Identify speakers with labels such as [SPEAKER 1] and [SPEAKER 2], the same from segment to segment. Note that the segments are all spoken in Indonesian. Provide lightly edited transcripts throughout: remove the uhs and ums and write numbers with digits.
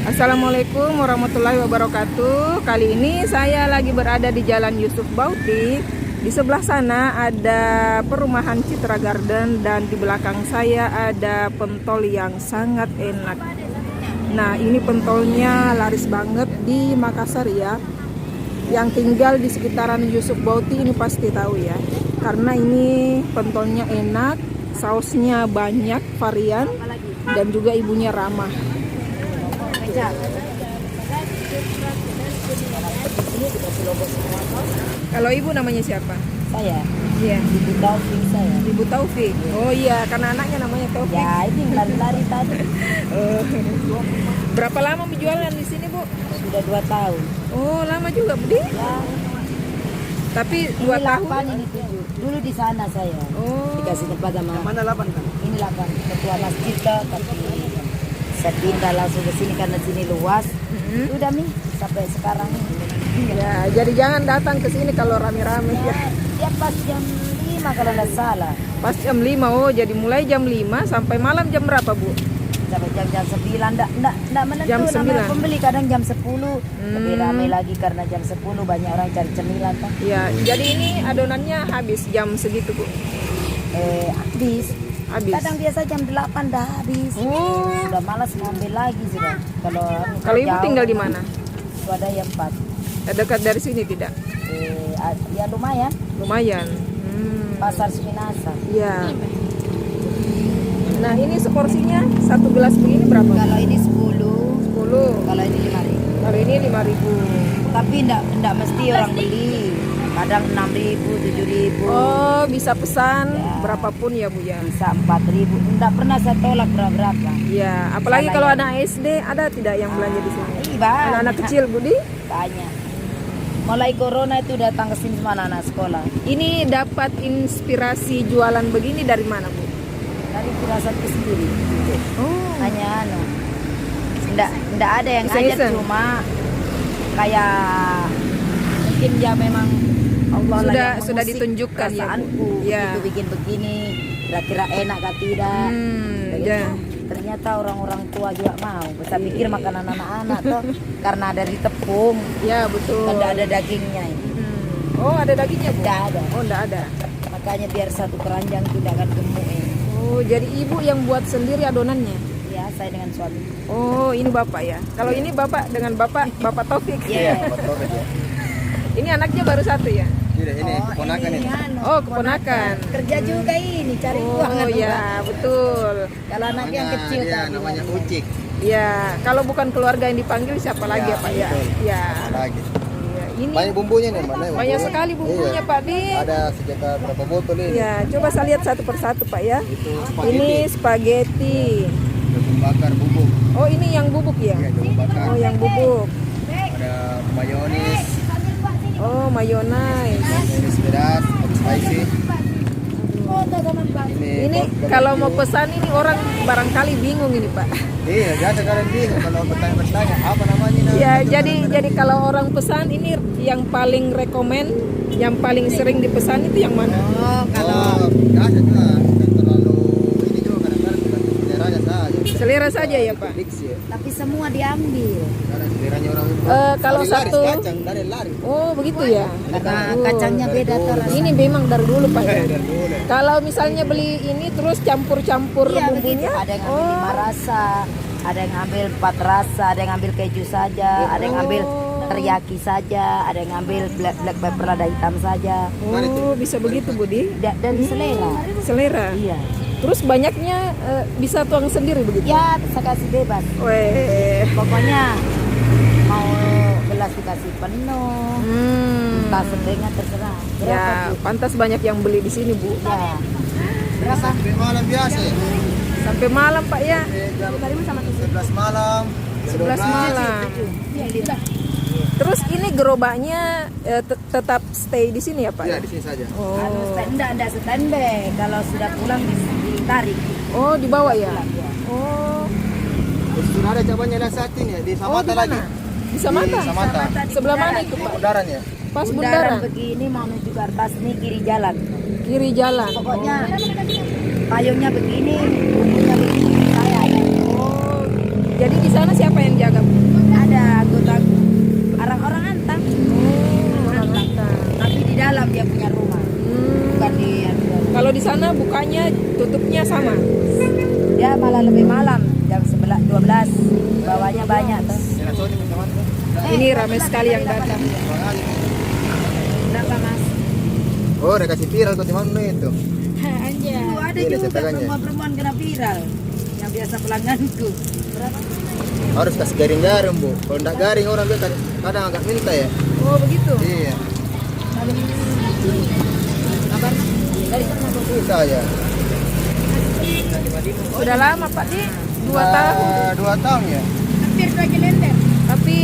[SPEAKER 1] Assalamualaikum warahmatullahi wabarakatuh. Kali ini saya lagi berada di Jalan Yusuf Bauti. Di sebelah sana ada perumahan Citra Garden dan di belakang saya ada pentol yang sangat enak. Nah, ini pentolnya laris banget di Makassar ya. Yang tinggal di sekitaran Yusuf Bauti ini pasti tahu ya. Karena ini pentolnya enak, sausnya banyak varian dan juga ibunya ramah. Kalau ibu namanya siapa?
[SPEAKER 2] Saya.
[SPEAKER 1] Iya.
[SPEAKER 2] Ibu Taufik saya.
[SPEAKER 1] Ibu Taufik. Oh iya, karena anaknya namanya Taufik.
[SPEAKER 2] Ya, ini lari-lari tadi.
[SPEAKER 1] Berapa lama berjualan di sini, Bu?
[SPEAKER 2] Sudah 2 tahun.
[SPEAKER 1] Oh, lama juga, Budi.
[SPEAKER 2] Ya.
[SPEAKER 1] Tapi 2
[SPEAKER 2] Ini
[SPEAKER 1] tahun.
[SPEAKER 2] 8, ini 7. Dulu di sana saya.
[SPEAKER 1] Oh.
[SPEAKER 2] Dikasih tempat sama.
[SPEAKER 3] Mana 8 kan?
[SPEAKER 2] Ini 8. Ketua masjid tapi saya pindah langsung ke sini karena sini luas. Udah nih sampai sekarang.
[SPEAKER 1] Ya, jadi jangan datang ke sini kalau rame-rame ya.
[SPEAKER 2] Ya pas jam 5 kalau nggak salah.
[SPEAKER 1] Pas jam 5, oh jadi mulai jam 5 sampai malam jam berapa, Bu?
[SPEAKER 2] Sampai jam 9, enggak menentu
[SPEAKER 1] Jam
[SPEAKER 2] namanya
[SPEAKER 1] 9.
[SPEAKER 2] pembeli, kadang jam 10 lebih ramai lagi karena jam 10 banyak orang cari cemilan kan.
[SPEAKER 1] Ya, jadi ini adonannya habis jam segitu, Bu?
[SPEAKER 2] Habis. Kadang biasa jam 8 dah habis.
[SPEAKER 1] Oh.
[SPEAKER 2] Sudah malas ngambil lagi sudah.
[SPEAKER 1] Kalau ibu
[SPEAKER 2] jauh,
[SPEAKER 1] tinggal di mana?
[SPEAKER 2] itu ada yang 4.
[SPEAKER 1] Dekat dari sini tidak?
[SPEAKER 2] Ya lumayan.
[SPEAKER 1] Lumayan.
[SPEAKER 2] Pasar Spinasa.
[SPEAKER 1] Iya. Nah, ini seporsinya satu gelas begini berapa?
[SPEAKER 2] Kalau ini 10,
[SPEAKER 1] 10.
[SPEAKER 2] kalau ini 5.000.
[SPEAKER 1] Kalau ini 5.000.
[SPEAKER 2] Tapi enggak mesti orang beli. Kadang 6.000, 7.000.
[SPEAKER 1] Oh, bisa pesan
[SPEAKER 2] Ya.
[SPEAKER 1] berapapun ya, Bu ya.
[SPEAKER 2] Bisa 4.000. Enggak pernah saya tolak berapa.
[SPEAKER 1] Iya, apalagi
[SPEAKER 2] Salah
[SPEAKER 1] kalau
[SPEAKER 2] ya.
[SPEAKER 1] anak SD ada tidak yang belanja di sini?
[SPEAKER 2] Banyak.
[SPEAKER 1] Anak-anak kecil, Budi?
[SPEAKER 2] Banyak. Mulai corona itu datang ke sini semua anak sekolah.
[SPEAKER 1] Ini dapat inspirasi jualan begini dari mana, Bu?
[SPEAKER 2] Dari firasatku sendiri.
[SPEAKER 1] Oh.
[SPEAKER 2] Hanya enggak ada yang ajar,
[SPEAKER 1] Iseng-iseng.
[SPEAKER 2] cuma kayak mungkin dia memang Allah lah yang
[SPEAKER 1] Sudah
[SPEAKER 2] mengusik
[SPEAKER 1] ditunjukkan ya, Bu?
[SPEAKER 2] perasaanku.
[SPEAKER 1] Ya.
[SPEAKER 2] Itu bikin begini, kira-kira enak atau tidak. Begitu.
[SPEAKER 1] Ya.
[SPEAKER 2] Ternyata orang-orang tua juga mau. Saya pikir makanan anak-anak tuh karena ada di tepung,
[SPEAKER 1] Ya, betul.
[SPEAKER 2] kan ada dagingnya ini.
[SPEAKER 1] Oh, ada dagingnya, Bu?
[SPEAKER 2] Enggak ada.
[SPEAKER 1] Oh, enggak ada.
[SPEAKER 2] Makanya biar satu keranjang tidak akan gemuk ini.
[SPEAKER 1] Oh, jadi ibu yang buat sendiri adonannya?
[SPEAKER 2] Ya, saya dengan suami.
[SPEAKER 1] Oh, ini bapak ya. Kalau ini bapak dengan bapak Taufik.
[SPEAKER 2] Iya.
[SPEAKER 3] Betul ya.
[SPEAKER 1] Ini anaknya baru satu ya?
[SPEAKER 3] Ini keponakan ini.
[SPEAKER 1] Oh, keponakan.
[SPEAKER 2] Kerja juga ini, cari uang.
[SPEAKER 1] Oh ya, betul.
[SPEAKER 2] Kalau anak yang kecil
[SPEAKER 3] dia
[SPEAKER 2] tadi
[SPEAKER 3] namanya Ucik.
[SPEAKER 1] Ya, kalau bukan keluarga yang dipanggil siapa lagi ya, Pak ya?
[SPEAKER 3] betul.
[SPEAKER 1] Ya.
[SPEAKER 3] Lagi.
[SPEAKER 1] Iya, ini
[SPEAKER 3] Banyak bumbunya nih, mana?
[SPEAKER 1] banyak sekali bumbunya, Pak Di.
[SPEAKER 3] Ada sekitar berapa botol ini?
[SPEAKER 1] Ya, coba saya lihat satu persatu, Pak ya.
[SPEAKER 3] Itu
[SPEAKER 1] Ini spaghetti.
[SPEAKER 3] jagung bakar bubuk.
[SPEAKER 1] Oh, ini yang bubuk ya?
[SPEAKER 3] Ya, jagung bakar.
[SPEAKER 1] Oh, yang bubuk.
[SPEAKER 3] Ada mayonis,
[SPEAKER 1] Oh, mayonnaise.
[SPEAKER 3] mayonis pedas, spicy.
[SPEAKER 1] Ini kalau mau pesan ini orang barangkali bingung ini, Pak.
[SPEAKER 3] Iya, biasa kalian bingung kalau bertanya-bertanya apa namanya?
[SPEAKER 1] Ya, jadi kalau orang pesan ini yang paling rekomen, yang paling sering dipesan itu yang mana?
[SPEAKER 2] Oh, kalau
[SPEAKER 3] biasa juga, dan terlalu ini juga kadang-kadang tergantung seleranya saja.
[SPEAKER 1] Selera saja ya, Pak.
[SPEAKER 3] Mix ya.
[SPEAKER 2] tapi semua diambil
[SPEAKER 3] Kadang seleranya orang
[SPEAKER 1] Kalau
[SPEAKER 3] lari
[SPEAKER 1] satu-
[SPEAKER 3] kacang dari lari.
[SPEAKER 1] Oh, begitu ya.
[SPEAKER 2] karena
[SPEAKER 1] Oh,
[SPEAKER 2] kacangnya beda tuh rasanya.
[SPEAKER 1] Ini memang dari dulu, Pak ya.
[SPEAKER 3] Dari dulu.
[SPEAKER 1] Kalau misalnya beli ini terus campur-campur
[SPEAKER 2] Iya, begitu.
[SPEAKER 1] bumbunya.
[SPEAKER 2] Ada yang ambil 5 rasa, ada yang ambil 4 rasa, ada yang ambil keju saja, ada yang ambil teriyaki saja, ada yang ambil black pepper lada hitam saja.
[SPEAKER 1] Oh, bisa begitu, Budi.
[SPEAKER 2] Dan selera.
[SPEAKER 1] Selera.
[SPEAKER 2] Iya.
[SPEAKER 1] Terus banyaknya bisa tuang sendiri begitu.
[SPEAKER 2] Ya, saya kasih bebas.
[SPEAKER 1] Weh.
[SPEAKER 2] Pokoknya mau gelas dikasih penuh, entah setengah terserah. Berapa,
[SPEAKER 1] Ya,
[SPEAKER 2] Bu?
[SPEAKER 1] pantas banyak yang beli di sini, Bu.
[SPEAKER 2] Ya. Berapa?
[SPEAKER 3] Sampai malam biasa ya.
[SPEAKER 1] Sampai malam, Pak ya.
[SPEAKER 3] Jam 11 malam.
[SPEAKER 1] 11 malam. Terus ini gerobaknya tetap stay di sini ya, Pak?
[SPEAKER 3] Iya, di sini saja.
[SPEAKER 1] Oh.
[SPEAKER 2] Enggak standby. Kalau sudah pulang ditarik.
[SPEAKER 1] Oh, dibawa ya?
[SPEAKER 2] Pulang, ya.
[SPEAKER 1] Oh.
[SPEAKER 3] Sudah ada cabangnya lihat saat ini ya, di
[SPEAKER 1] Oh,
[SPEAKER 3] Samata
[SPEAKER 1] di
[SPEAKER 3] lagi.
[SPEAKER 1] mana? Di Samata?
[SPEAKER 3] Di Samata.
[SPEAKER 1] Sebelah mana itu, Pak?
[SPEAKER 3] Bundaran ya.
[SPEAKER 1] Pas
[SPEAKER 2] Bundaran
[SPEAKER 1] bundaran.
[SPEAKER 2] begini mau menuju ke atas nih kiri jalan.
[SPEAKER 1] Kiri jalan.
[SPEAKER 2] Pokoknya payungnya begini, bumbunya begini. Saya
[SPEAKER 1] Oh, Jadi di sana siapa yang jaga, Bu?
[SPEAKER 2] Ada anggota orang-orang Antang.
[SPEAKER 1] Orang Antang.
[SPEAKER 2] Tapi di dalam dia punya rumah. Bukan di
[SPEAKER 1] Kalau di sana bukanya tutupnya sama.
[SPEAKER 2] dia malah lebih malam jam 11 12. Bawahnya banyak tuh.
[SPEAKER 1] Ini ramai sekali yang datang.
[SPEAKER 2] Berapa Mas?
[SPEAKER 3] Oh, udah kasih viral kok di mana itu?
[SPEAKER 2] Anjay. Ada
[SPEAKER 3] Iya,
[SPEAKER 2] juga
[SPEAKER 3] cetakannya.
[SPEAKER 2] perempuan-perempuan kena viral. Yang biasa pelangganku. Berapa?
[SPEAKER 3] Harus kasih garing-garing, Bu. Kalau enggak garing orang dia kadang agak minta ya.
[SPEAKER 1] Oh begitu.
[SPEAKER 3] Iya.
[SPEAKER 2] Kabarnya? Dari sana Bu.
[SPEAKER 3] Bisa ya.
[SPEAKER 1] Sudah lama Pak Di, 2 tahun.
[SPEAKER 3] 2 tahun ya.
[SPEAKER 2] Hampir 2 kalender.
[SPEAKER 1] Tapi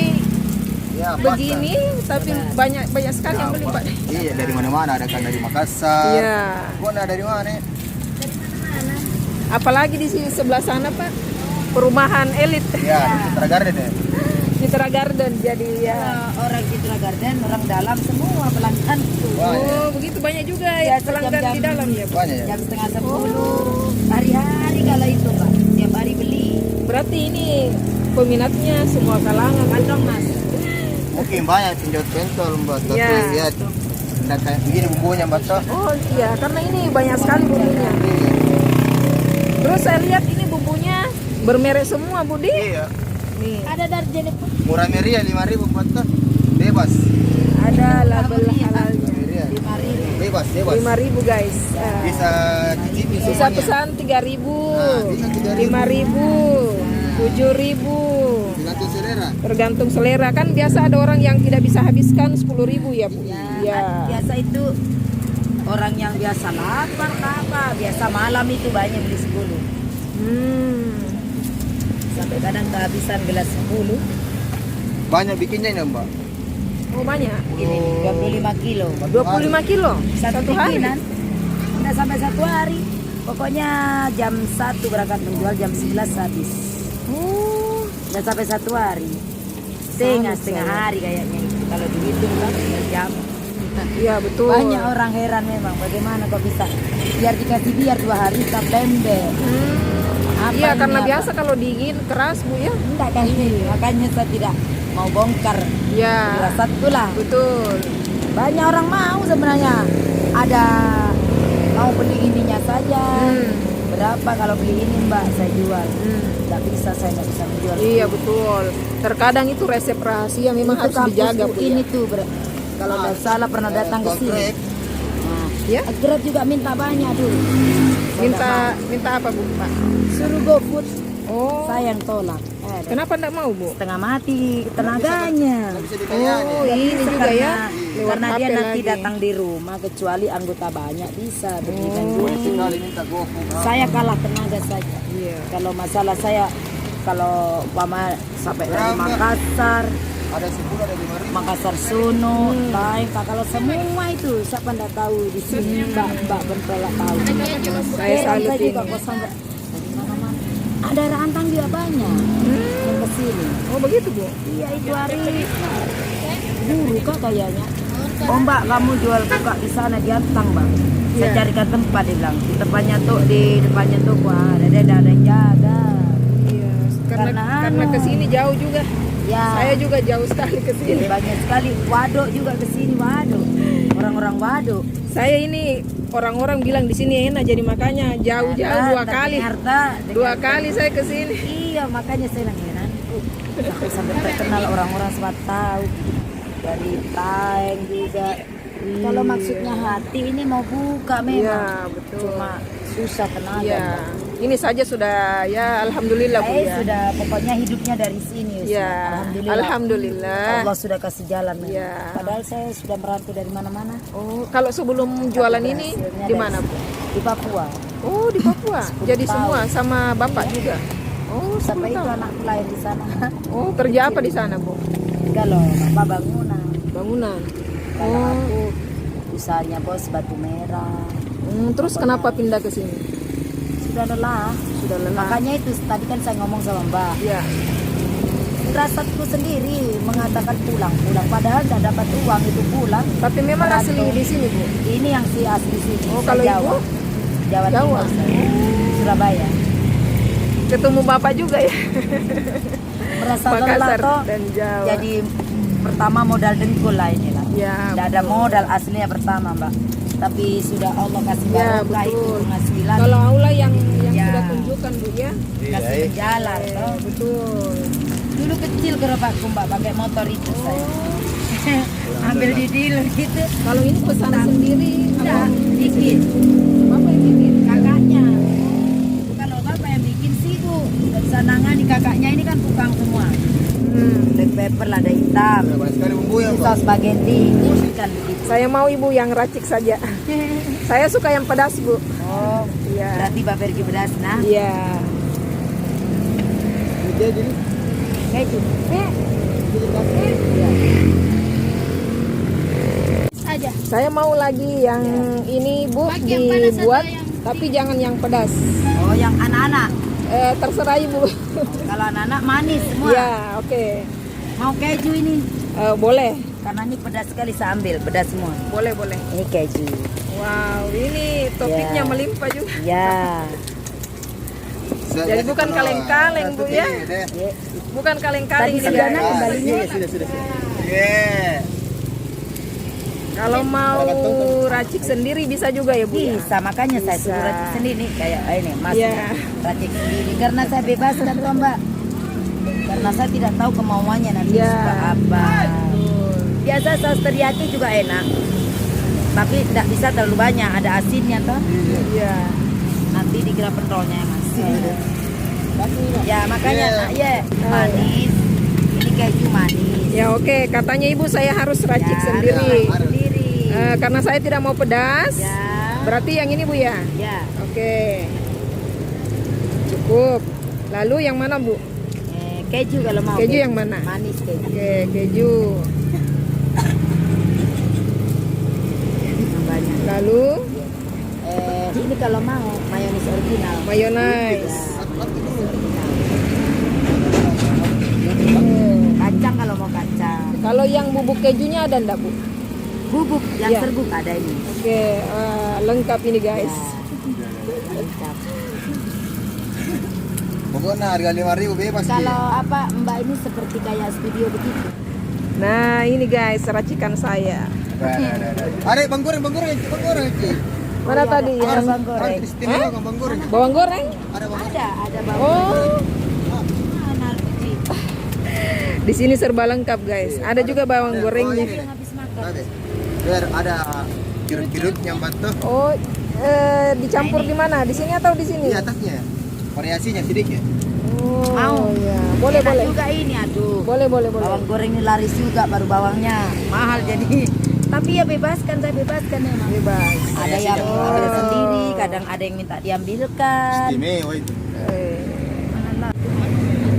[SPEAKER 3] Ya,
[SPEAKER 1] begini, tapi banyak sekali yang beli Pak Di.
[SPEAKER 3] Iya, dari mana-mana, ada kan dari Makassar.
[SPEAKER 1] Iya.
[SPEAKER 3] Bukan dari mana?
[SPEAKER 1] Apalagi di sini sebelah sana Pak, perumahan elit.
[SPEAKER 3] Ya, Citra Garden ya.
[SPEAKER 1] Citra Garden jadi ya.
[SPEAKER 2] Orang Citra Garden, orang dalam semua pelangganku.
[SPEAKER 1] Oh begitu banyak juga ya pelanggan di dalam ya Pak.
[SPEAKER 3] Banyak ya.
[SPEAKER 2] Jam setengah 10 hari-hari kalau itu Pak, tiap hari beli.
[SPEAKER 1] Berarti ini peminatnya semua kalangan
[SPEAKER 2] Kantong Mas.
[SPEAKER 3] Mungkin banyak pinjot pentol, Mbak. Tapi
[SPEAKER 1] Ya.
[SPEAKER 3] ya, enggak kayak begini bumbunya, Mbak. Toh.
[SPEAKER 1] Oh iya, karena ini banyak sekali bumbunya. Terus saya lihat ini bumbunya bermerek semua Budi.
[SPEAKER 3] Iya.
[SPEAKER 1] Nih,
[SPEAKER 2] Ada dari jenis
[SPEAKER 3] Murah meriah 5.000, Mbak. Toh. Bebas.
[SPEAKER 1] ada label halalnya.
[SPEAKER 3] Meriah.
[SPEAKER 2] 5.000.
[SPEAKER 3] Bebas, bebas.
[SPEAKER 1] 5.000 guys.
[SPEAKER 3] Bisa cicipi
[SPEAKER 1] Bisa
[SPEAKER 3] semuanya.
[SPEAKER 1] pesan 3.000,
[SPEAKER 3] Bisa 3.000.
[SPEAKER 1] 5.000, 7.000.
[SPEAKER 3] Tergantung selera.
[SPEAKER 1] Tergantung selera kan biasa ada orang yang tidak bisa habiskan 10.000 ya Bu.
[SPEAKER 2] Ya,
[SPEAKER 1] Ya.
[SPEAKER 2] biasa itu orang yang biasa lapar apa, biasa malam itu banyak beli 10. Sampai kadang kehabisan gelas 10.
[SPEAKER 3] Banyak bikinnya ini, Mbak.
[SPEAKER 1] Oh banyak.
[SPEAKER 2] Ini 25 kilo.
[SPEAKER 1] 25 kilo
[SPEAKER 2] Satu
[SPEAKER 1] hari.
[SPEAKER 2] bikinan. Udah sampai 1 hari. Pokoknya jam 1 berangkat menjual, jam 11 habis.
[SPEAKER 1] Oh,
[SPEAKER 2] Udah sampai 1 hari. Setengah hari kayaknya itu. Kalau dihitung kan jam.
[SPEAKER 1] iya betul.
[SPEAKER 2] Banyak orang heran memang bagaimana kok bisa biar dikasih biar 2 hari tak lembek. Apa
[SPEAKER 1] Iya
[SPEAKER 2] ini
[SPEAKER 1] karena
[SPEAKER 2] apa?
[SPEAKER 1] biasa kalau dingin keras Bu ya.
[SPEAKER 2] Enggak kan makanya saya tidak mau bongkar
[SPEAKER 1] Iya.
[SPEAKER 2] satu lah.
[SPEAKER 1] Betul.
[SPEAKER 2] Banyak orang mau sebenarnya. Ada mau beli ininya saja. Berapa kalau beli ini Mbak saya jual. Enggak bisa, saya enggak bisa menjual.
[SPEAKER 1] Iya betul. Terkadang itu resep rahasia memang
[SPEAKER 2] Itu
[SPEAKER 1] harus dijaga Bu.
[SPEAKER 2] kampusku ini tuh kalau nggak salah pernah datang ke sini.
[SPEAKER 3] Konkret.
[SPEAKER 2] Nah,
[SPEAKER 1] Ya.
[SPEAKER 2] Grab juga minta banyak dulu.
[SPEAKER 1] Minta apa Bu Pak?
[SPEAKER 2] Suruh GoFood,
[SPEAKER 1] Oh.
[SPEAKER 2] saya yang tolak.
[SPEAKER 1] Kenapa enggak mau Bu?
[SPEAKER 2] Setengah mati tenaganya.
[SPEAKER 3] Nggak bisa dilayani.
[SPEAKER 1] Oh ini juga ya. Lewat
[SPEAKER 2] Karena dia
[SPEAKER 1] HP
[SPEAKER 2] nanti
[SPEAKER 1] lagi.
[SPEAKER 2] datang di rumah kecuali anggota banyak bisa berikan
[SPEAKER 3] Boleh sekali minta GoFood.
[SPEAKER 2] Saya kalah tenaga saja.
[SPEAKER 1] Iya.
[SPEAKER 2] Kalau masalah saya kalau umpama sampai dari
[SPEAKER 3] Berapa?
[SPEAKER 2] Makassar,
[SPEAKER 3] Ada 10, ada 5.000.
[SPEAKER 2] Makassar Sono, Taif, kalau semua itu siapa ndak tahu di sini Mbak Bentolak tahu.
[SPEAKER 1] Saya salut
[SPEAKER 2] saya juga
[SPEAKER 1] ini.
[SPEAKER 2] kosong dari mana-mana. Ada daerah Antang juga banyak yang kesini.
[SPEAKER 1] Oh begitu Bu.
[SPEAKER 2] Iya itu hari guru kah kayaknya. Oh Mbak kamu jual buka di sana di Antang Bang. Saya
[SPEAKER 1] Iya.
[SPEAKER 2] carikan tempat dia bilang di depannya toko ada yang jaga.
[SPEAKER 1] Iya. Karena
[SPEAKER 2] Karena
[SPEAKER 1] kesini jauh juga.
[SPEAKER 2] Ya.
[SPEAKER 1] Saya juga jauh sekali ke
[SPEAKER 2] Jadi
[SPEAKER 1] sini.
[SPEAKER 2] banyak sekali waduk juga ke sini waduk. Orang-orang waduk.
[SPEAKER 1] Saya ini orang-orang bilang di sini enak jadi makanya jauh-jauh 2 kali.
[SPEAKER 2] Harta
[SPEAKER 1] 2 kali saya ke sini.
[SPEAKER 2] Iya, makanya saya bilang heran. Sampai terkenal orang-orang semua tahu dari Taeng juga. Kalau maksudnya hati ini mau buka memang.
[SPEAKER 1] Iya, betul.
[SPEAKER 2] Cuma susah tenaga.
[SPEAKER 1] Iya. Ini saja sudah ya alhamdulillah Bu ya.
[SPEAKER 2] Sudah pokoknya hidupnya dari sini. Ustaz.
[SPEAKER 1] Ya, alhamdulillah.
[SPEAKER 2] Allah sudah kasih jalan. memang.
[SPEAKER 1] Iya.
[SPEAKER 2] Padahal saya sudah merantau dari mana-mana.
[SPEAKER 1] Oh, kalau sebelum jualan ini
[SPEAKER 2] Hasilnya
[SPEAKER 1] di
[SPEAKER 2] dari
[SPEAKER 1] mana Bu?
[SPEAKER 2] Di Papua.
[SPEAKER 1] Oh, di Papua.
[SPEAKER 2] 10
[SPEAKER 1] Jadi
[SPEAKER 2] tahun.
[SPEAKER 1] semua sama Bapak juga. Oh,
[SPEAKER 2] Sampai
[SPEAKER 1] 10
[SPEAKER 2] itu
[SPEAKER 1] tahun.
[SPEAKER 2] anakku lahir di sana.
[SPEAKER 1] Oh, kerja apa di sana, Bu?
[SPEAKER 2] Kalau Bapak bangunan.
[SPEAKER 1] Bangunan.
[SPEAKER 2] Kalau
[SPEAKER 1] Oh.
[SPEAKER 2] aku usahanya bos batu merah.
[SPEAKER 1] Terus kenapa pindah ke sini?
[SPEAKER 2] Sudah lelah.
[SPEAKER 1] Sudah lelah.
[SPEAKER 2] Makanya itu tadi kan saya ngomong sama Mbak.
[SPEAKER 1] Ya.
[SPEAKER 2] Firasatku sendiri mengatakan pulang. Padahal tidak dapat uang itu pulang.
[SPEAKER 1] Tapi memang asli
[SPEAKER 2] Merantau.
[SPEAKER 1] di sini, Bu.
[SPEAKER 2] Ini yang si asli sini.
[SPEAKER 1] Oh,
[SPEAKER 2] Saya
[SPEAKER 1] kalau
[SPEAKER 2] Jawa.
[SPEAKER 1] ibu?
[SPEAKER 2] Jawa
[SPEAKER 1] Jawa.
[SPEAKER 2] Timur. Saya. Surabaya.
[SPEAKER 1] ketemu bapak juga ya.
[SPEAKER 2] Merasa lelah
[SPEAKER 1] Makassar
[SPEAKER 2] toh.
[SPEAKER 1] dan Jawa.
[SPEAKER 2] Jadi pertama modal dengkul lah inilah.
[SPEAKER 1] Ya,
[SPEAKER 2] Tidak ada modal aslinya pertama Mbak. Tapi sudah Allah kasih
[SPEAKER 1] ya
[SPEAKER 2] barokah itu
[SPEAKER 1] betul.
[SPEAKER 2] penghasilan.
[SPEAKER 1] Kalau aula yang
[SPEAKER 2] Ya.
[SPEAKER 1] sudah tunjukkan Bu ya.
[SPEAKER 2] Kasih berjalan toh.
[SPEAKER 1] Betul.
[SPEAKER 2] Dulu kecil gerobakku Mbak pakai motor itu saya.
[SPEAKER 1] Oh,
[SPEAKER 2] Ambil di dealer gitu.
[SPEAKER 1] kalau ini pesanan sendiri
[SPEAKER 2] Enggak,
[SPEAKER 1] apa?
[SPEAKER 2] bikin.
[SPEAKER 1] Bapak yang bikin?
[SPEAKER 2] Kakaknya. Kalau bapak yang bikin sih Bu. Dan sanangan di kakaknya ini kan tukang semua. Black pepper, lada hitam.
[SPEAKER 3] Banyak sekali bumbu ya, Pak.
[SPEAKER 2] Saus spaghetti. Kan begitu.
[SPEAKER 1] Saya mau ibu yang racik saja. Saya suka yang pedas Bu.
[SPEAKER 2] Oh,
[SPEAKER 1] Iya.
[SPEAKER 2] berarti Mbak pergi pedas nah.
[SPEAKER 1] Iya.
[SPEAKER 3] Jadi
[SPEAKER 2] Keju.
[SPEAKER 4] Aja.
[SPEAKER 1] Saya mau lagi yang ini Bu
[SPEAKER 4] Bagi yang panas
[SPEAKER 1] dibuat,
[SPEAKER 4] atau yang-
[SPEAKER 1] tapi jangan yang pedas.
[SPEAKER 2] Oh, yang anak-anak.
[SPEAKER 1] Terserah ibu.
[SPEAKER 2] Kalau anak-anak manis semua.
[SPEAKER 1] Ya, oke.
[SPEAKER 2] Mau keju ini.
[SPEAKER 1] Boleh,
[SPEAKER 2] Karena ini pedas sekali saya ambil, pedas semua.
[SPEAKER 1] boleh, boleh.
[SPEAKER 2] Ini keju.
[SPEAKER 1] Wow, ini topiknya
[SPEAKER 2] Ya.
[SPEAKER 1] melimpah juga.
[SPEAKER 2] Ya.
[SPEAKER 1] Jadi bukan kaleng-kaleng, Bu, ya?
[SPEAKER 2] Ya.
[SPEAKER 1] Bukan kaleng-kaleng
[SPEAKER 2] Tadi
[SPEAKER 1] ini
[SPEAKER 2] sebenarnya
[SPEAKER 1] guys.
[SPEAKER 2] kembalinya.
[SPEAKER 3] Sudah. Iya.
[SPEAKER 1] Kalau mau racik sendiri bisa juga ya Bu ya?
[SPEAKER 2] Bisa, makanya saya
[SPEAKER 1] Bisa.
[SPEAKER 2] suruh racik sendiri kayak ini Mas.
[SPEAKER 1] Iya.
[SPEAKER 2] Racik sendiri karena saya bebaskan tuh Mbak. Karena saya tidak tahu kemauannya nanti
[SPEAKER 1] Iya.
[SPEAKER 2] suka apa.
[SPEAKER 1] Betul.
[SPEAKER 2] Biasa saus teriyaki juga enak. Tapi tidak bisa terlalu banyak, ada asinnya toh.
[SPEAKER 1] Iya.
[SPEAKER 2] Nanti dikira pentolnya ya Mas. Ya makanya
[SPEAKER 3] Iya.
[SPEAKER 2] manis. Ini keju manis.
[SPEAKER 1] Ya oke, katanya ibu saya harus racik
[SPEAKER 2] Ya,
[SPEAKER 1] sendiri.
[SPEAKER 3] harus.
[SPEAKER 2] Sendiri.
[SPEAKER 1] Karena saya tidak mau pedas.
[SPEAKER 2] Ya.
[SPEAKER 1] Berarti yang ini Bu ya?
[SPEAKER 2] Ya.
[SPEAKER 1] Oke. Cukup. Lalu yang mana Bu?
[SPEAKER 2] Keju kalau mau.
[SPEAKER 1] Keju yang mana?
[SPEAKER 2] Manis keju.
[SPEAKER 1] Oke, keju.
[SPEAKER 2] Yang banyak.
[SPEAKER 1] Lalu
[SPEAKER 2] Ini kalau mau mayonis original.
[SPEAKER 1] mayonaise.
[SPEAKER 2] Kacang kalau mau kacang.
[SPEAKER 1] Kalau yang bubuk kejunya ada enggak Bu?
[SPEAKER 2] Bubuk yang
[SPEAKER 1] Iya.
[SPEAKER 2] serbuk ada ini.
[SPEAKER 1] Oke, lengkap ini guys.
[SPEAKER 2] Ya, lengkap.
[SPEAKER 3] Pokoknya harga 5.000 bebas.
[SPEAKER 2] Kalau apa Mbak ini seperti kayak studio begitu.
[SPEAKER 1] Nah ini guys racikan saya.
[SPEAKER 3] Ada bang goreng, Ci.
[SPEAKER 1] Mana tadi
[SPEAKER 2] Ada
[SPEAKER 1] yang
[SPEAKER 2] bawang goreng.
[SPEAKER 3] Istimewa kan bang goreng.
[SPEAKER 1] bawang goreng?
[SPEAKER 3] Ada bang.
[SPEAKER 2] Ada bawang.
[SPEAKER 1] Oh,
[SPEAKER 2] Mana Ruci?
[SPEAKER 1] di sini serba lengkap guys. Ada juga bawang gorengnya.
[SPEAKER 2] Belum habis makan.
[SPEAKER 3] Ada. Biar ada kirut-kirutnya mbak tuh.
[SPEAKER 1] Oh, dicampur di mana? Di sini atau di sini?
[SPEAKER 3] Di atasnya. Variasinya sedikit.
[SPEAKER 1] Oh,
[SPEAKER 2] Mau?
[SPEAKER 1] ya. Boleh,
[SPEAKER 2] Enak
[SPEAKER 1] boleh.
[SPEAKER 2] juga ini aduh.
[SPEAKER 1] Boleh, boleh, boleh.
[SPEAKER 2] Bawang goreng ini laris juga baru bawangnya mahal jadi. Tapi ya bebaskan, saya bebaskan memang.
[SPEAKER 1] Bebas.
[SPEAKER 2] Ada yang ambil sendiri, kadang ada yang minta diambilkan.
[SPEAKER 3] Istimewa itu.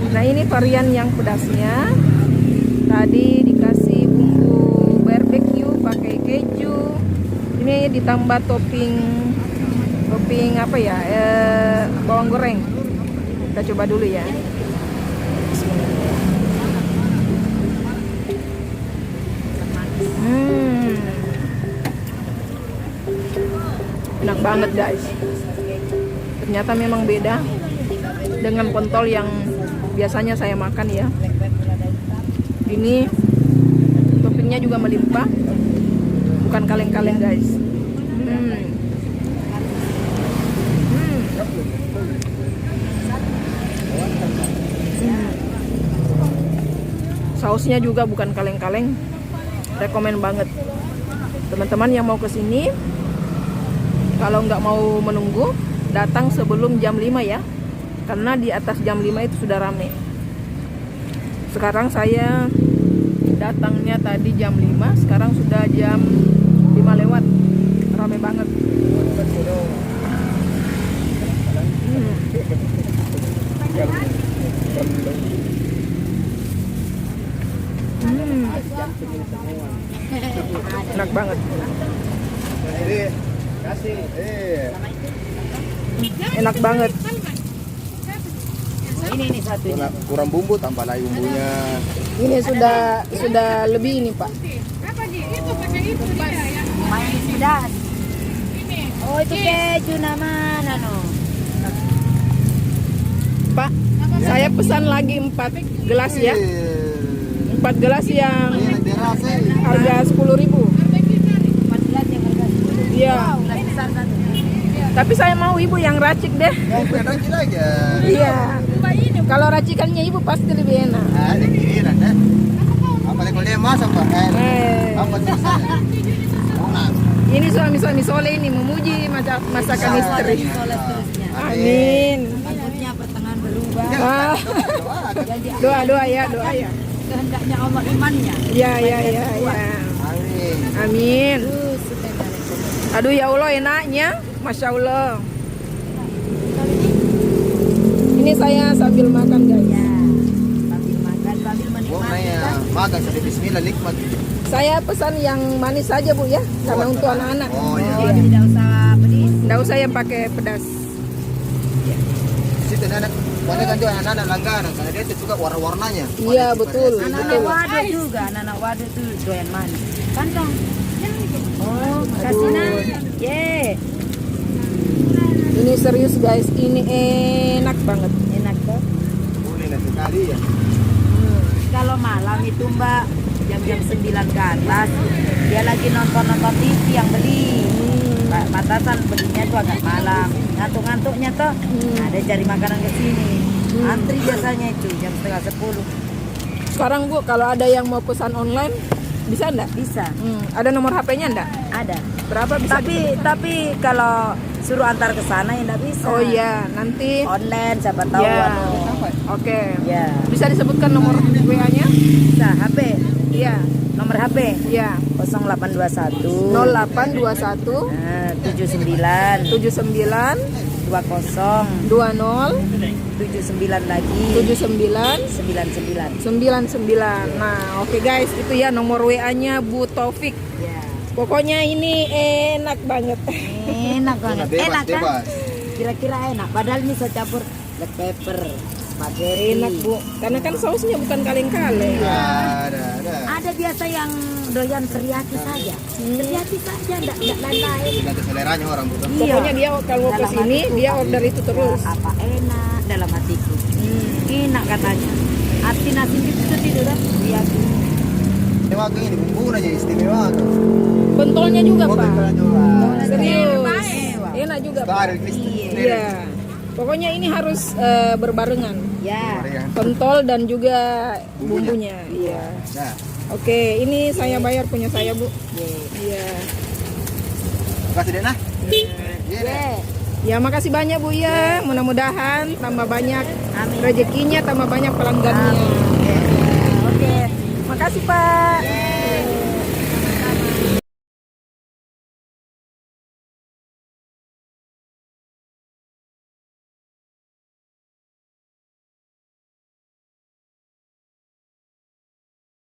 [SPEAKER 1] Nah ini varian yang pedasnya. Tadi dikasih bumbu barbecue pakai keju. Ini ditambah topping apa ya? Bawang goreng. Kita coba dulu ya. Enak banget guys. Ternyata memang beda dengan kontol yang biasanya saya makan ya. Ini toppingnya juga melimpah, bukan kaleng-kaleng guys. Sausnya juga bukan kaleng-kaleng. Rekomen banget. Teman-teman yang mau ke sini, kalau nggak mau menunggu, datang sebelum jam 5 ya. Karena di atas jam 5 itu sudah rame. Sekarang saya datangnya tadi jam 5, sekarang sudah jam 5 lewat. Rame banget. Enak banget. Enak banget.
[SPEAKER 2] Ini satu ini.
[SPEAKER 3] Kurang bumbu, tambah lagi bumbunya.
[SPEAKER 1] Ini sudah lebih ini Pak.
[SPEAKER 2] Mayonis pedas. Oh itu keju nama nano.
[SPEAKER 1] Pak, saya pesan lagi 4 gelas ya. 4 gelas yang
[SPEAKER 3] Ini enak dirasa.
[SPEAKER 1] harga 10.000.
[SPEAKER 2] 14 yang harga 10.
[SPEAKER 1] Iya.
[SPEAKER 2] Wow, gelas besar satu.
[SPEAKER 1] Tapi saya mau ibu yang racik deh.
[SPEAKER 3] Yang kecil aja.
[SPEAKER 1] Iya. Kalau racikannya ibu pasti lebih enak.
[SPEAKER 3] Ada kiriran dah. Apa kalau dia masak Pak? Apa tulisannya? Oh, nah.
[SPEAKER 1] Ini suami-suami soleh ini memuji masakan istri.
[SPEAKER 2] Soleh terusnya.
[SPEAKER 1] Amin.
[SPEAKER 2] Takutnya pertengahan berubah.
[SPEAKER 1] Ah,
[SPEAKER 2] Jadi
[SPEAKER 1] doa ya.
[SPEAKER 2] kehendaknya Allah imannya.
[SPEAKER 1] Ya.
[SPEAKER 3] Amin.
[SPEAKER 1] Amin.
[SPEAKER 2] Sudah.
[SPEAKER 1] Aduh ya Allah enaknya, Masya Allah. Ini saya sambil makan guys.
[SPEAKER 2] Ya. Sambil makan, sambil
[SPEAKER 3] Oh,
[SPEAKER 2] menikmati.
[SPEAKER 3] nanya. Makan sampai bismillah nikmat.
[SPEAKER 1] Saya pesan yang manis saja bu ya, karena untuk anak-anak.
[SPEAKER 3] Oh iya.
[SPEAKER 2] Oh, tidak usah pedis.
[SPEAKER 1] Nggak usah yang pakai pedas.
[SPEAKER 3] Situ anak. Banyak kan juga anak-anak langganan karena dia suka warna-warnanya.
[SPEAKER 1] Iya, betul.
[SPEAKER 2] Anak-anak waduh juga, anak-anak waduh tuh doyan manis. Kan dong. Oh, makasih nak. Ye,
[SPEAKER 1] Ini serius guys, ini enak banget.
[SPEAKER 2] enak tuh.
[SPEAKER 3] Boleh lah sekali ya.
[SPEAKER 2] Kalau malam itu Mbak jam-jam 9 ke atas dia lagi nonton TV yang beli. Pak Matasan belinya tuh agak malam. Ngantuk-ngantuknya tuh ada cari makanan ke sini. Antri biasanya itu jam setengah 10.
[SPEAKER 1] Sekarang bu, kalau ada yang mau pesan online, bisa enggak?
[SPEAKER 2] Bisa.
[SPEAKER 1] Ada nomor HP-nya enggak?
[SPEAKER 2] Ada.
[SPEAKER 1] Berapa bisa?
[SPEAKER 2] Tapi kalau suruh antar ke sana ya enggak bisa.
[SPEAKER 1] Oh iya, nanti.
[SPEAKER 2] Online siapa tahu
[SPEAKER 1] Ya.
[SPEAKER 2] anu.
[SPEAKER 1] Oke.
[SPEAKER 2] Ya.
[SPEAKER 1] Bisa disebutkan nomor WA-nya?
[SPEAKER 2] Bisa HP.
[SPEAKER 1] Iya.
[SPEAKER 2] Nomor HP
[SPEAKER 1] Iya.
[SPEAKER 2] 0821
[SPEAKER 1] 0821
[SPEAKER 2] 79
[SPEAKER 1] 79
[SPEAKER 2] 20
[SPEAKER 1] 20
[SPEAKER 2] 79 lagi
[SPEAKER 1] 79
[SPEAKER 2] 99.
[SPEAKER 1] 99. Nah, oke guys, itu ya nomor WA-nya Bu Taufik.
[SPEAKER 2] Ya.
[SPEAKER 1] Pokoknya ini enak banget.
[SPEAKER 2] Enak banget.
[SPEAKER 3] Bebas,
[SPEAKER 2] Enak kan?
[SPEAKER 3] bebas.
[SPEAKER 2] Kira-kira enak. Padahal ini saya campur black pepper, spaghetti.
[SPEAKER 1] Enak Bu, karena kan sausnya bukan kaleng-kaleng.
[SPEAKER 3] Ada.
[SPEAKER 2] Ada biasa yang doyan teriyaki saja. Teriyaki saja, enggak lain-lain.
[SPEAKER 3] Tidak seleranya orang bukan.
[SPEAKER 1] Pokoknya dia kalau ke
[SPEAKER 2] Dalam
[SPEAKER 1] sini
[SPEAKER 2] hatiku,
[SPEAKER 1] dia order itu terus.
[SPEAKER 2] Apa enak dalam hatiku. Enak katanya. Arti nasi itu tidak kan? Teriyaki.
[SPEAKER 3] Istimewa ini bumbu aja istimewa.
[SPEAKER 1] Pentolnya juga
[SPEAKER 3] Oh,
[SPEAKER 1] Pak.
[SPEAKER 3] betul juga.
[SPEAKER 1] Serius.
[SPEAKER 2] Mewah.
[SPEAKER 1] Enak juga Pak.
[SPEAKER 3] Sekali Kristen.
[SPEAKER 1] Iya. Pokoknya ini harus berbarengan.
[SPEAKER 2] Ya.
[SPEAKER 1] Pentol dan juga bumbunya. Iya.
[SPEAKER 3] Nah,
[SPEAKER 1] Oke, ini saya bayar punya saya Bu. Iya.
[SPEAKER 3] kasih deh nah. Iya.
[SPEAKER 2] Ye.
[SPEAKER 1] Ya makasih banyak Bu ya. Mudah-mudahan tambah banyak
[SPEAKER 2] Amin.
[SPEAKER 1] rezekinya, tambah banyak pelanggannya.